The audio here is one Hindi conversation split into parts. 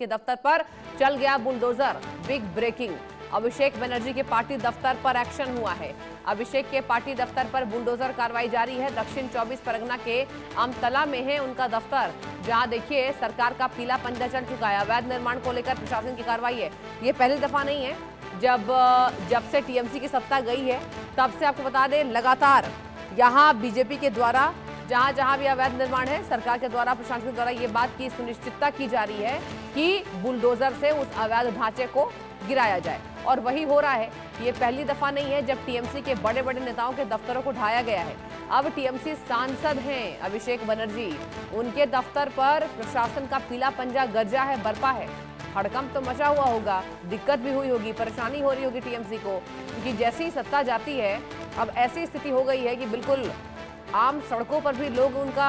के दफ्तर पर चल गया bulldozer. Big breaking, Abhishek Banerjee के पार्टी दफ्तर पर एक्शन हुआ है। अभिषेक के पार्टी दफ्तर पर बुलडोजर कार्रवाई जारी है। दक्षिण 24 परगना के अमतला में है उनका दफ्तर, जहां देखिए सरकार का पीला पंजा चल चुका है। अवैध निर्माण को लेकर प्रशासन की कार्रवाई है। ये पहली दफा नहीं है, जब से टीएमसी की सत्ता गई है तब से आपको बता दें लगातार यहाँ बीजेपी के द्वारा जहां जहां भी अवैध निर्माण है, सरकार के द्वारा, प्रशासन के द्वारा ये बात की सुनिश्चितता की जा रही है कि बुलडोजर से उस अवैध ढांचे को गिराया जाए, और वही हो रहा है। ये पहली दफा नहीं है जब टीएमसी के बड़े बड़े नेताओं के दफ्तरों को ढाया गया है। अब टीएमसी सांसद हैं अभिषेक बनर्जी, उनके दफ्तर पर प्रशासन का पीला पंजा गरजा है, बरपा है। हड़कंप तो मचा हुआ होगा, दिक्कत भी हुई होगी, परेशानी हो रही होगी टीएमसी को, क्योंकि जैसी ही सत्ता जाती है अब ऐसी स्थिति हो गई है कि बिल्कुल आम सड़कों पर भी लोग उनका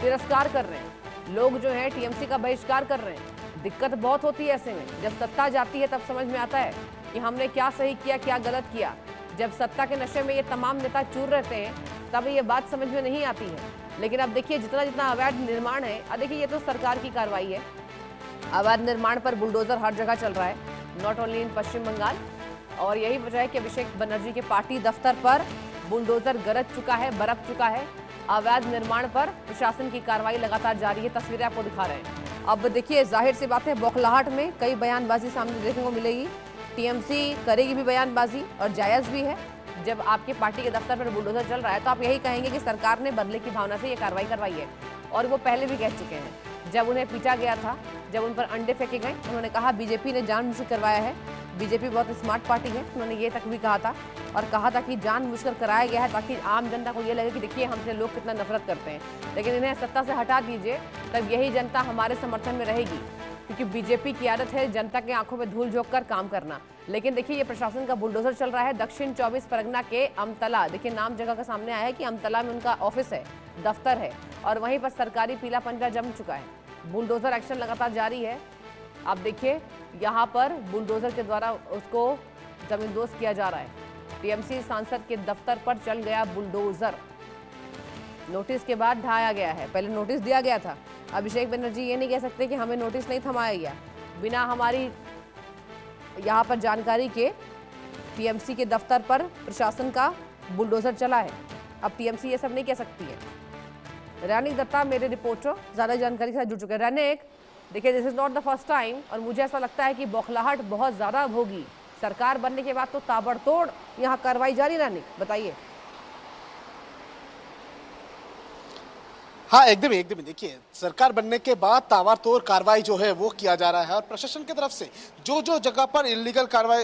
तिरस्कार कर रहे हैं। लोग जो है टीएमसी का बहिष्कार कर रहे हैं। दिक्कत बहुत होती है ऐसे में। जब सत्ता जाती है तब समझ में आता है कि हमने क्या सही किया, क्या गलत किया। जब सत्ता के नशे में ये तमाम नेता चूर रहते हैं तब ये बात समझ में नहीं आती है। लेकिन अब देखिए जितना जितना अवैध निर्माण है, अब देखिए ये तो सरकार की कार्रवाई है। अवैध निर्माण पर बुलडोजर हर जगह चल रहा है, नॉट ओनली इन पश्चिम बंगाल। और यही वजह है कि अभिषेक बनर्जी के पार्टी दफ्तर पर बुलडोजर गरज चुका है, बरक चुका है। अवैध निर्माण पर प्रशासन की कार्रवाई लगातार जारी है। तस्वीरें आपको दिखा रहे हैं। अब देखिए जाहिर सी बात है, बौखलाहट में कई बयानबाजी सामने देखने को मिलेगी। टीएमसी करेगी भी बयानबाजी और जायज़ भी है। जब आपके पार्टी के दफ्तर पर बुलडोजर चल रहा है तो आप यही कहेंगे कि सरकार ने बदले की भावना से ये कार्रवाई करवाई है, और वो पहले भी कह चुके हैं। जब उन्हें पीटा गया था, जब उन पर अंडे फेंके गए, उन्होंने कहा बीजेपी ने जानबूझकर करवाया है। बीजेपी बहुत स्मार्ट पार्टी है, उन्होंने ये तक भी कहा था, और कहा था कि जानबूझकर कराया गया है ताकि आम जनता को ये लगे कि देखिए हमसे लोग कितना नफरत करते हैं। लेकिन इन्हें सत्ता से हटा दीजिए, तब यही जनता हमारे समर्थन में रहेगी, क्योंकि बीजेपी की आदत है जनता के आंखों में धूल झोंक कर काम करना। लेकिन देखिए ये प्रशासन का बुलडोजर चल रहा है दक्षिण 24 परगना के अमतला। देखिए नाम जगह का सामने आया है कि अमतला में उनका ऑफिस है, दफ्तर है, और वहीं पर सरकारी पीला पंजा जम चुका है। बुलडोजर एक्शन लगातार जारी है। आप देखिए यहाँ पर बुलडोजर के द्वारा उसको जमींदोज किया जा रहा है। टीएमसी सांसद के दफ्तर पर चल गया बुलडोजर। नोटिस के बाद ढाया गया है। पहले नोटिस दिया गया था। अभिषेक बनर्जी ये नहीं कह सकते कि हमें नोटिस नहीं थमाया गया, बिना हमारी यहाँ पर जानकारी के टीएमसी के दफ्तर पर प्रशासन का बुलडोजर चला है। अब टीएमसी ये सब नहीं कह सकती है। रैनिक दत्ता मेरे रिपोर्टर ज़्यादा जानकारी के साथ जुड़ चुके हैं। रैनिक, देखिए this is not the first time, और मुझे ऐसा लगता है कि बौखलाहट बहुत ज़्यादा होगी। सरकार बनने के बाद तो ताबड़तोड़ यहाँ कार्रवाई जारी। रैनिक बताइए। हाँ एकदम देखिए सरकार बनने के बाद ताबड़तोड़ कार्रवाई जो है वो किया जा रहा है, और प्रशासन की तरफ से जो जो जगह पर इलीगल कार्रवाई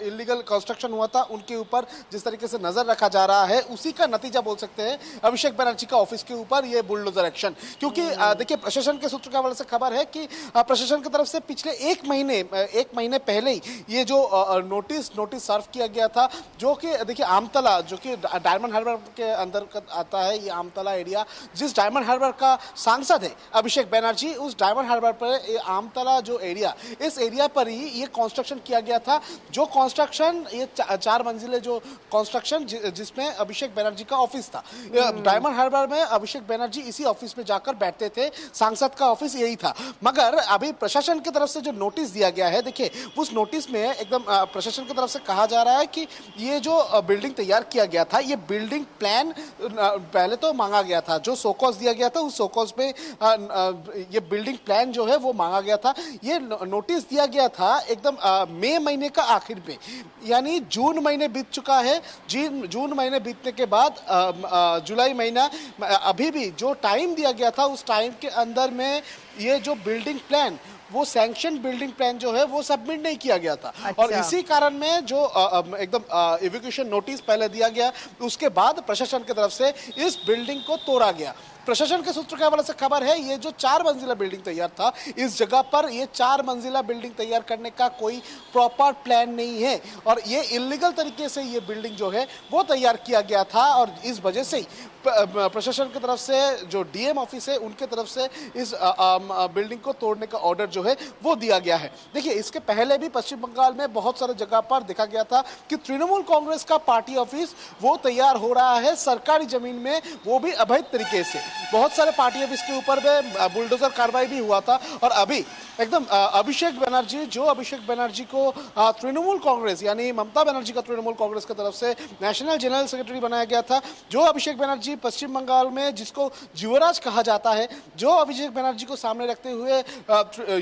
इलीगल कंस्ट्रक्शन हुआ था उनके ऊपर जिस तरीके से नजर रखा जा रहा है, उसी का नतीजा बोल सकते हैं अभिषेक बनर्जी का ऑफिस के ऊपर ये बुलडोजर एक्शन। क्योंकि देखिए प्रशासन के सूत्र के हवाले से खबर है कि प्रशासन की तरफ से पिछले एक महीने पहले ही ये जो नोटिस सर्व किया गया था, जो कि देखिए आमतला, जो कि डायमंड हार्बर के अंदर आता है, ये आमतला एरिया, जिस डायमंड हार्बर का सांसद है अभिषेक बनर्जी, उस डायमंड हार्बर पर आमतला जो एरिया, इस एरिया पर ही ये कंस्ट्रक्शन किया गया था। जो कंस्ट्रक्शन, ये 4 मंजिले जो कंस्ट्रक्शन जिसमें अभिषेक बनर्जी का ऑफिस था। डायमंड हार्बर में अभिषेक बनर्जी इसी ऑफिस में जाकर बैठते थे, सांसद का ऑफिस यही था। मगर अभी प्रशासन की तरफ से जो नोटिस दिया गया है, देखिए उस नोटिस में एकदम प्रशासन की तरफ से कहा जा रहा है कि ये जो बिल्डिंग तैयार किया गया था, ये बिल्डिंग प्लान पहले तो मांगा गया था, जो सोकॉज दिया गया था उस सोकॉज में ये बिल्डिंग प्लान जो है वो मांगा गया था। ये नोटिस दिया गया था एकदम मई महीने का आखिर में, यानी जून महीने बीत चुका है। जून महीने बीतने के बाद जुलाई महीना, अभी भी जो टाइम दिया गया था उस टाइम के अंदर में ये जो बिल्डिंग प्लान, वो सैंक्शन बिल्डिंग प्लान जो है वो सबमिट नहीं किया गया था। अच्छा। और इसी कारण में जो एकदम इवैक्यूएशन नोटिस पहले दिया गया, उसके बाद प्रशासन की तरफ से इस बिल्डिंग को तोड़ा गया। प्रशासन के सूत्र के हवाले से खबर है, ये जो 4 मंजिला बिल्डिंग तैयार था, इस जगह पर ये 4 मंजिला बिल्डिंग तैयार करने का कोई प्रॉपर प्लान नहीं है, और ये इलीगल तरीके से ये बिल्डिंग जो है वो तैयार किया गया था। और इस वजह से ही प्रशासन की तरफ से जो डीएम ऑफिस है उनके तरफ से इस बिल्डिंग को तोड़ने का ऑर्डर जो है वो दिया गया है। देखिए इसके पहले भी पश्चिम बंगाल में बहुत सारे जगह पर देखा गया था कि तृणमूल कांग्रेस का पार्टी ऑफिस वो तैयार हो रहा है सरकारी जमीन में, वो भी अवैध तरीके से। बहुत सारे पार्टी ऑफिस के ऊपर में बुलडोजर कार्रवाई भी हुआ था। और अभी एकदम अभिषेक बनर्जी को तृणमूल कांग्रेस यानी ममता बनर्जी का तृणमूल कांग्रेस की तरफ से नेशनल जनरल सेक्रेटरी बनाया गया था। जो अभिषेक बनर्जी पश्चिम बंगाल में जिसको युवराज कहा जाता है, जो अभिषेक बनर्जी को सामने रखते हुए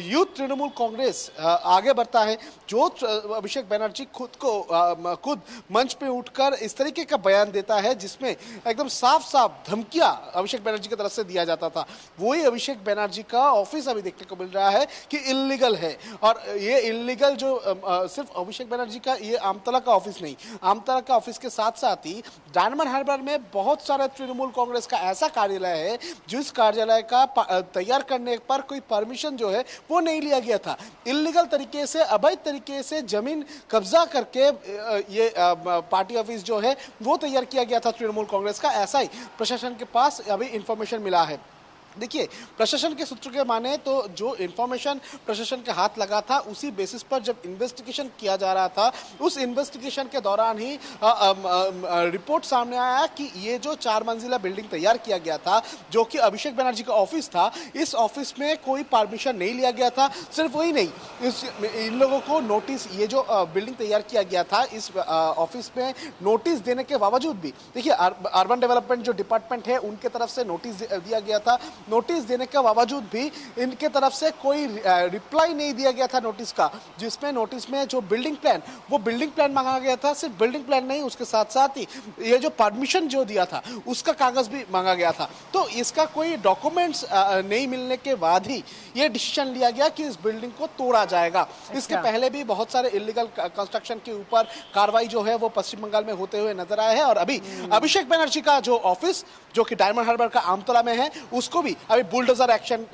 यूथ तृणमूल कांग्रेस आगे बढ़ता है, जो अभिषेक बनर्जी खुद मंच पे उठकर इस तरीके का बयान देता है जिसमें एकदम साफ साफ धमकियां अभिषेक बनर्जी की तरफ से दिया जाता था, वही अभिषेक बनर्जी का ऑफिस अभी देखने को मिल रहा है कि इल्लीगल है। और ये इल्लीगल जो सिर्फ अभिषेक बनर्जी का ये आमतला का ऑफिस नहीं, आमतला का ऑफिस के साथ साथ ही डायमंड हार्बर में बहुत सारे तृणमूल कांग्रेस का ऐसा कार्यालय है जिस कार्यालय का तैयार करने पर कोई परमिशन जो है वो नहीं लिया गया था। इल्लीगल तरीके से, अवैध तरीके से जमीन कब्जा करके ये पार्टी ऑफिस जो है वो तैयार किया गया था तृणमूल कांग्रेस का, ऐसा ही प्रशासन के पास अभी इंफॉर्मेशन मिला है। देखिए, प्रशासन के सूत्र के माने तो जो इंफॉर्मेशन प्रशासन के हाथ लगा था उसी बेसिस पर जब इन्वेस्टिगेशन किया जा रहा था, उस इन्वेस्टिगेशन के दौरान ही रिपोर्ट सामने आया कि ये जो 4 मंजिला बिल्डिंग तैयार किया गया था जो कि अभिषेक बनर्जी का ऑफिस था, इस ऑफिस में कोई परमिशन नहीं लिया गया था। सिर्फ वही नहीं, इन लोगों को नोटिस, ये जो बिल्डिंग तैयार किया गया था इस ऑफिस में नोटिस देने के बावजूद भी, देखिए अर्बन डेवलपमेंट जो डिपार्टमेंट है उनके तरफ से नोटिस दिया गया था, नोटिस देने के बावजूद भी इनके तरफ से कोई रिप्लाई नहीं दिया गया था नोटिस का, जिसमें नोटिस में जो बिल्डिंग प्लान, वो बिल्डिंग प्लान मांगा गया था। सिर्फ बिल्डिंग प्लान नहीं, उसके साथ साथ ही ये जो परमिशन जो दिया था उसका कागज भी मांगा गया था। तो इसका कोई डॉक्यूमेंट्स नहीं मिलने के बाद ही ये डिसीजन लिया गया कि इस बिल्डिंग को तोड़ा जाएगा। इसके पहले भी बहुत सारे इलीगल कंस्ट्रक्शन के ऊपर कार्रवाई जो है वो पश्चिम बंगाल में होते हुए नजर आए हैं। और अभी अभिषेक बनर्जी का जो ऑफिस जो कि डायमंड हार्बर का आमतला में है, उसको भी अभी बुलडोजर एक्शन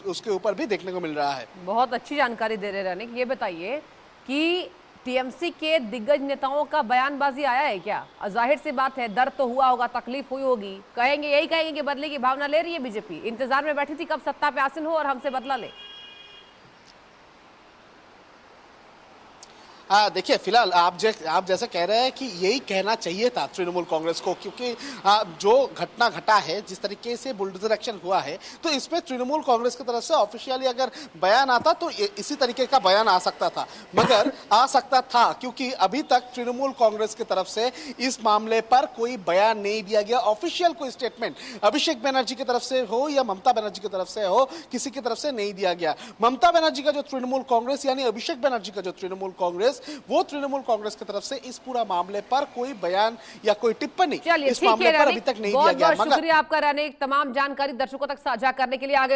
उसके ऊपर भी देखने को मिल रहा है। बहुत अच्छी जानकारी दे रहे रनिक। ये बताइए कि टीएमसी के दिग्गज नेताओं का बयानबाजी आया है क्या? जाहिर सी बात है, दर्द तो हुआ होगा, तकलीफ हुई होगी, यही कहेंगे कि बदले की भावना ले रही है बीजेपी, इंतजार में बैठी थी कब सत्ता पे आसीन हो और हमसे बदला ले। देखिए, फिलहाल आप जैसे कह रहे हैं कि यही कहना चाहिए था तृणमूल कांग्रेस को, क्योंकि जो घटना घटा है, जिस तरीके से बुलडोजर एक्शन हुआ है, तो इसमें तृणमूल कांग्रेस की तरफ से ऑफिशियली अगर बयान आता तो इसी तरीके का बयान आ सकता था, मगर आ सकता था क्योंकि अभी तक तृणमूल कांग्रेस की तरफ से इस मामले पर कोई बयान नहीं दिया गया, ऑफिशियल कोई स्टेटमेंट अभिषेक बनर्जी की तरफ से हो या ममता बनर्जी की तरफ से हो, किसी की तरफ से नहीं दिया गया। ममता बनर्जी का जो तृणमूल कांग्रेस यानी अभिषेक बनर्जी का जो तृणमूल कांग्रेस, वो तृणमूल कांग्रेस की तरफ से इस पूरा मामले पर कोई बयान या कोई टिप्पणी इस मामले पर अभी तक नहीं दिया गया। बहुत शुक्रिया आपका रनिक, तमाम जानकारी दर्शकों तक साझा करने के लिए। आगे